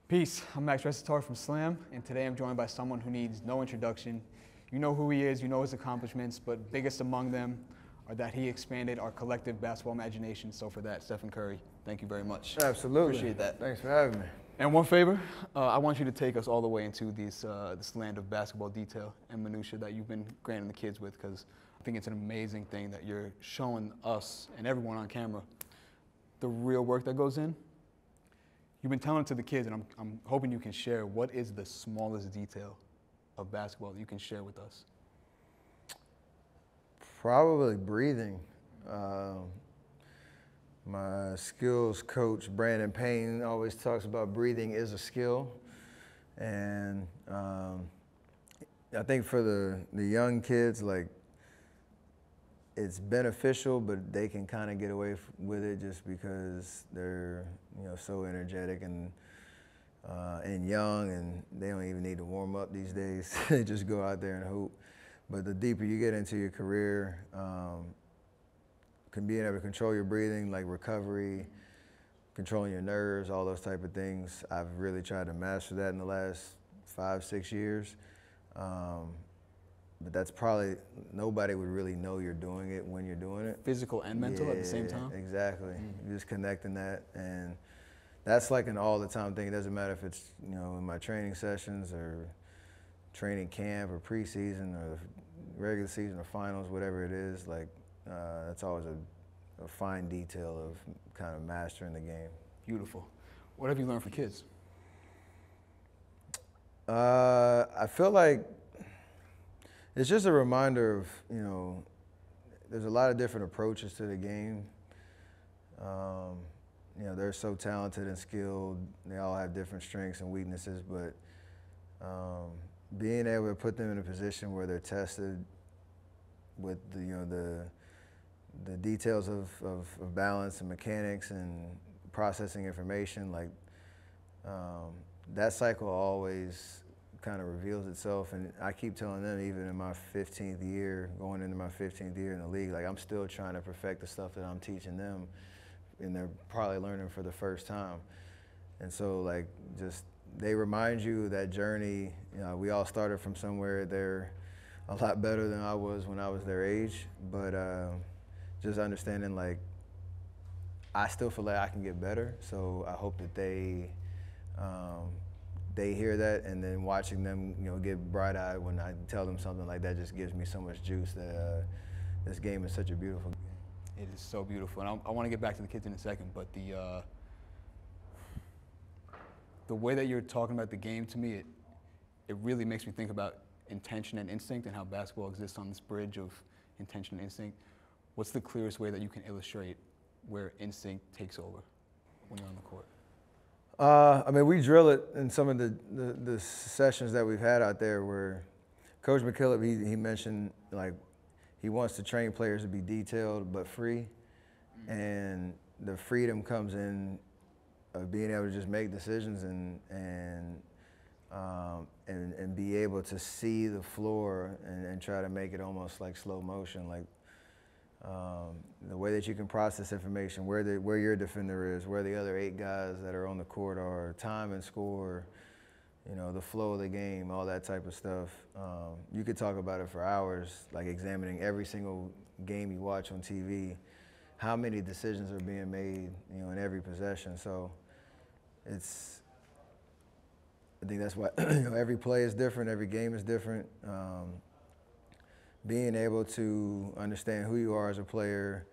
Peace, I'm Max Resitor from Slam, and today I'm joined by someone who needs no introduction. You know who he is, you know his accomplishments, but biggest among them are that he expanded our collective basketball imagination. So for that, Stephen Curry, thank you very much. Absolutely. Appreciate that. Thanks for having me. And one favor, I want you to take us all the way into this land of basketball detail and minutia that you've been granting the kids with, because I think it's an amazing thing that you're showing us and everyone on camera the real work that goes in. You've been telling it to the kids, and I'm hoping you can share what is the smallest detail of basketball that you can share with us. Probably breathing. My skills coach, Brandon Payne, always talks about breathing is a skill. And I think for the young kids, like, it's beneficial, but they can kind of get away with it just because they're, so energetic and young, and they don't even need to warm up these days. They just go out there and hoop. But the deeper you get into your career, being able to control your breathing, like recovery, controlling your nerves, all those type of things, I've really tried to master that in the last 5-6 years. But that's probably, nobody would really know you're doing it when you're doing it. Physical and mental at the same time? Exactly. You're just connecting that. And that's like an all the time thing. It doesn't matter if it's, in my training sessions or training camp or preseason or regular season or finals, whatever it is, like that's always a fine detail of kind of mastering the game. Beautiful. What have you learned from kids? I feel like it's just a reminder of, there's a lot of different approaches to the game. They're so talented and skilled. They all have different strengths and weaknesses, but being able to put them in a position where they're tested with the details of balance and mechanics and processing information, like that cycle always kind of reveals itself. And I keep telling them, even in my 15th year, going into my 15th year in the league, like, I'm still trying to perfect the stuff that I'm teaching them, and they're probably learning for the first time. And so, like, just they remind you of that journey. We all started from somewhere. They're a lot better than I was when I was their age, but just understanding, like, I still feel like I can get better. So I hope that they hear that, and then watching them, get bright-eyed when I tell them something like that just gives me so much juice that this game is such a beautiful game. It is so beautiful, and I want to get back to the kids in a second, but the way that you're talking about the game, to me, it really makes me think about intention and instinct and how basketball exists on this bridge of intention and instinct. What's the clearest way that you can illustrate where instinct takes over when you're on the court? We drill it in some of the sessions that we've had out there where Coach McKillop, he mentioned, like, he wants to train players to be detailed but free. And the freedom comes in of being able to just make decisions and be able to see the floor and try to make it almost like slow motion, like the way that you can process information, where your defender is, where the other 8 guys that are on the court are, time and score, the flow of the game, all that type of stuff. You could talk about it for hours, like examining every single game you watch on TV, how many decisions are being made, in every possession. So I think that's why every play is different, every game is different. Being able to understand who you are as a player,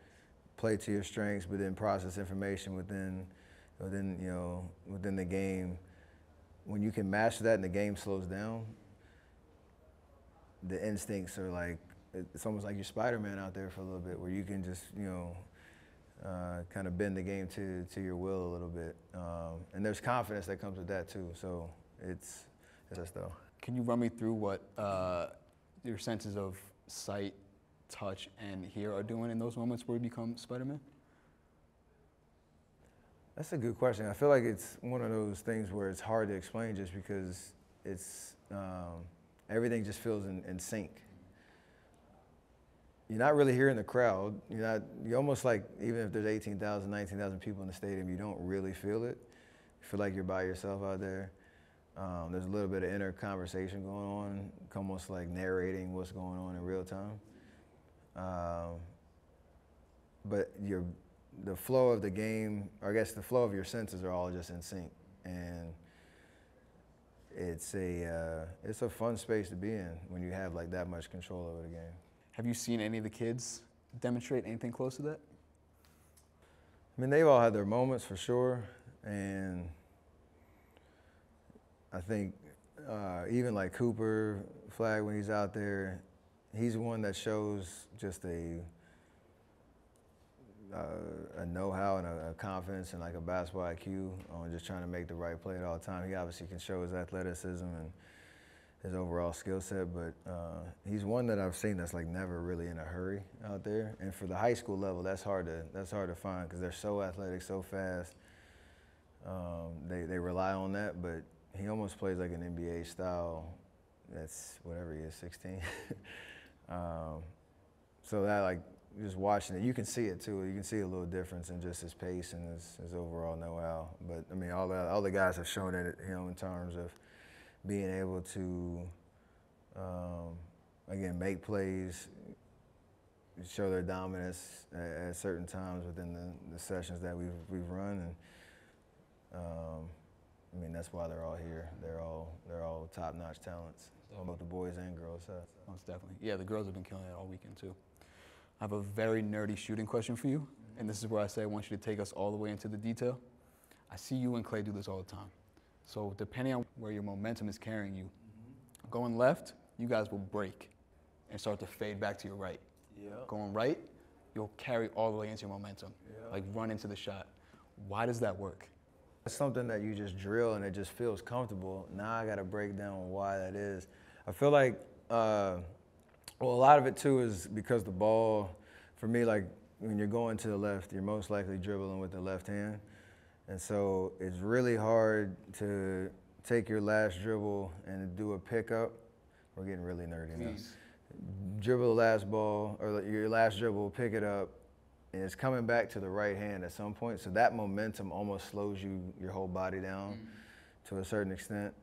play to your strengths, but then process information within the game. When you can master that and the game slows down, the instincts are like, it's almost like you're Spider-Man out there for a little bit, where you can just, kind of bend the game to your will a little bit. And there's confidence that comes with that too. So it's just though. Can you run me through what your senses of sight, touch, and hear are doing in those moments where you become Spider-Man? That's a good question. I feel like it's one of those things where it's hard to explain just because it's everything just feels in sync. You're not really hearing the crowd. You're almost like, even if there's 18,000, 19,000 people in the stadium, you don't really feel it. feel like you're by yourself out there. There's a little bit of inner conversation going on, almost like narrating what's going on in real time. But the flow of the game, or I guess the flow of your senses are all just in sync, and it's a fun space to be in when you have like that much control over the game. Have you seen any of the kids demonstrate anything close to that? I mean, they've all had their moments for sure, and I think even like Cooper Flagg, when he's out there, he's one that shows just a know-how and a confidence and like a basketball IQ on just trying to make the right play at all time. He obviously can show his athleticism and his overall skill set, but he's one that I've seen that's like never really in a hurry out there. And for the high school level, that's hard to find because they're so athletic, so fast. They rely on that, but he almost plays like an NBA style. That's whatever he is, 16. So that like, just watching it, you can see it too. You can see a little difference in just his pace and his overall know-how. But I mean, all the guys have shown it, in terms of being able to, again, make plays, show their dominance at certain times within the sessions that we've run, and I mean that's why they're all here. They're all top-notch talents, both the boys and girls. Most definitely. Yeah, the girls have been killing it all weekend too. I have a very nerdy shooting question for you, and this is where I say I want you to take us all the way into the detail. I see you and Clay do this all the time. So depending on where your momentum is carrying you, going left, you guys will break and start to fade back to your right. Yep. Going right, you'll carry all the way into your momentum, like run into the shot. Why does that work? It's something that you just drill and it just feels comfortable. Now I got to break down why that is. I feel like, well, a lot of it too is because the ball, for me, like when you're going to the left, you're most likely dribbling with the left hand. And so it's really hard to take your last dribble and do a pickup. We're getting really nerdy now. Dribble the last ball, or your last dribble, pick it up, and it's coming back to the right hand at some point. So that momentum almost slows your whole body down to a certain extent.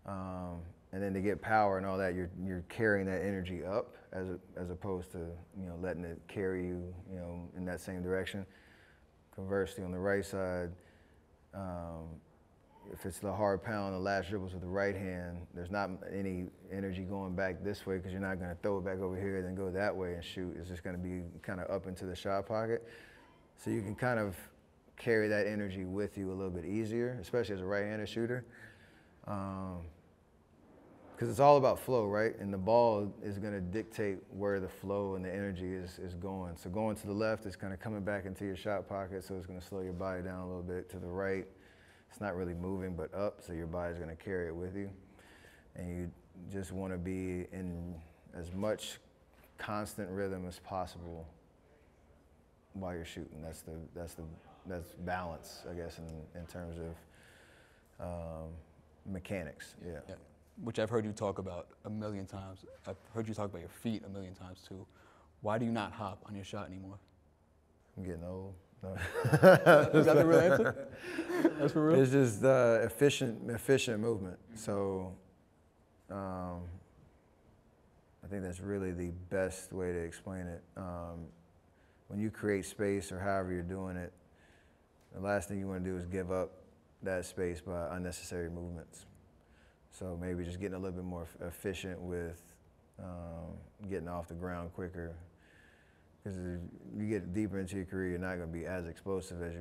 And then to get power and all that, you're carrying that energy up as opposed to letting it carry you in that same direction. Conversely, on the right side, if it's the hard pound, the last dribbles with the right hand, there's not any energy going back this way because you're not going to throw it back over here and then go that way and shoot. It's just going to be kind of up into the shot pocket. So you can kind of carry that energy with you a little bit easier, especially as a right-handed shooter. Because it's all about flow, right? And the ball is going to dictate where the flow and the energy is going. So going to the left is kind of coming back into your shot pocket, so it's going to slow your body down a little bit. To the right, it's not really moving but up, so your body's going to carry it with you. And you just want to be in as much constant rhythm as possible while you're shooting. That's balance, I guess, in terms of mechanics. Yeah. Which I've heard you talk about a million times. I've heard you talk about your feet a million times too. Why do you not hop on your shot anymore? I'm getting old. No. Is that the real answer? That's for real? It's just efficient movement. So I think that's really the best way to explain it. When you create space or however you're doing it, the last thing you want to do is give up that space by unnecessary movements. So maybe just getting a little bit more efficient with getting off the ground quicker. Because as you get deeper into your career, you're not going to be as explosive as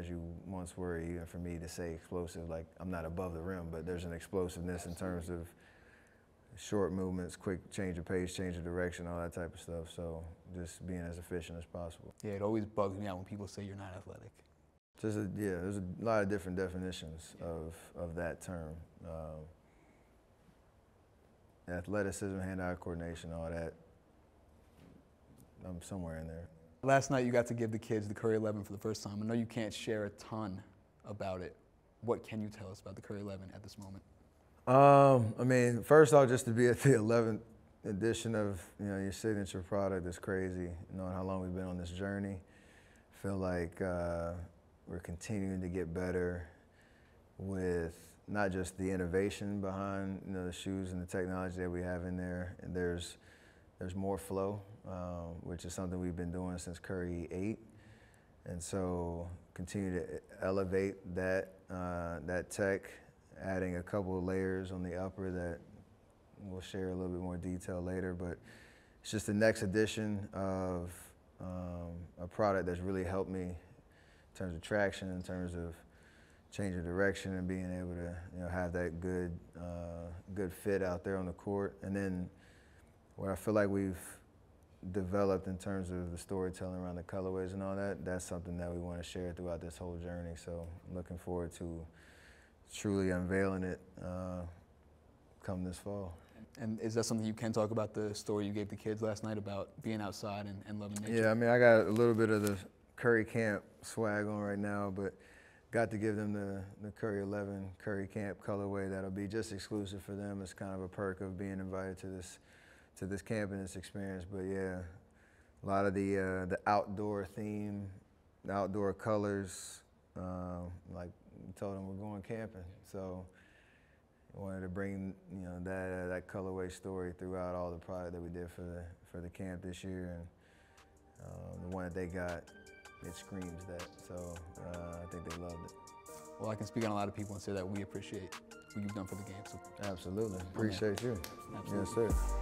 you once were. Even for me to say explosive, like I'm not above the rim, but there's an explosiveness in terms of short movements, quick change of pace, change of direction, all that type of stuff. So just being as efficient as possible. Yeah, it always bugs me out when people say you're not athletic. There's a lot of different definitions of that term. Athleticism, hand-eye coordination, all that. I'm somewhere in there. Last night you got to give the kids the Curry 11 for the first time. I know you can't share a ton about it. What can you tell us about the Curry 11 at this moment? I mean, first off, just to be at the 11th edition of your signature product is crazy. Knowing how long we've been on this journey, I feel like we're continuing to get better. with not just the innovation behind the shoes and the technology that we have in there, and there's more flow, which is something we've been doing since Curry 8, and so continue to elevate that that tech, adding a couple of layers on the upper that we'll share a little bit more detail later, but it's just the next edition of a product that's really helped me in terms of traction, in terms of changing direction and being able to have that good fit out there on the court. And then what I feel like we've developed in terms of the storytelling around the colorways and all that, that's something that we want to share throughout this whole journey. So looking forward to truly unveiling it come this fall. And is that something you can talk about, the story you gave the kids last night about being outside and loving nature? Yeah, I mean, I got a little bit of the Curry Camp swag on right now, but got to give them the Curry 11 Curry Camp colorway that'll be just exclusive for them. It's kind of a perk of being invited to this camp and this experience. But yeah, a lot of the outdoor theme, the outdoor colors. Like we told them, we're going camping, so I wanted to bring that colorway story throughout all the product that we did for the camp this year, and the one that they got, it screams that. So I think they loved it. Well, I can speak on a lot of people and say that we appreciate what you've done for the game. So absolutely, appreciate you. Absolutely. Yes, sir.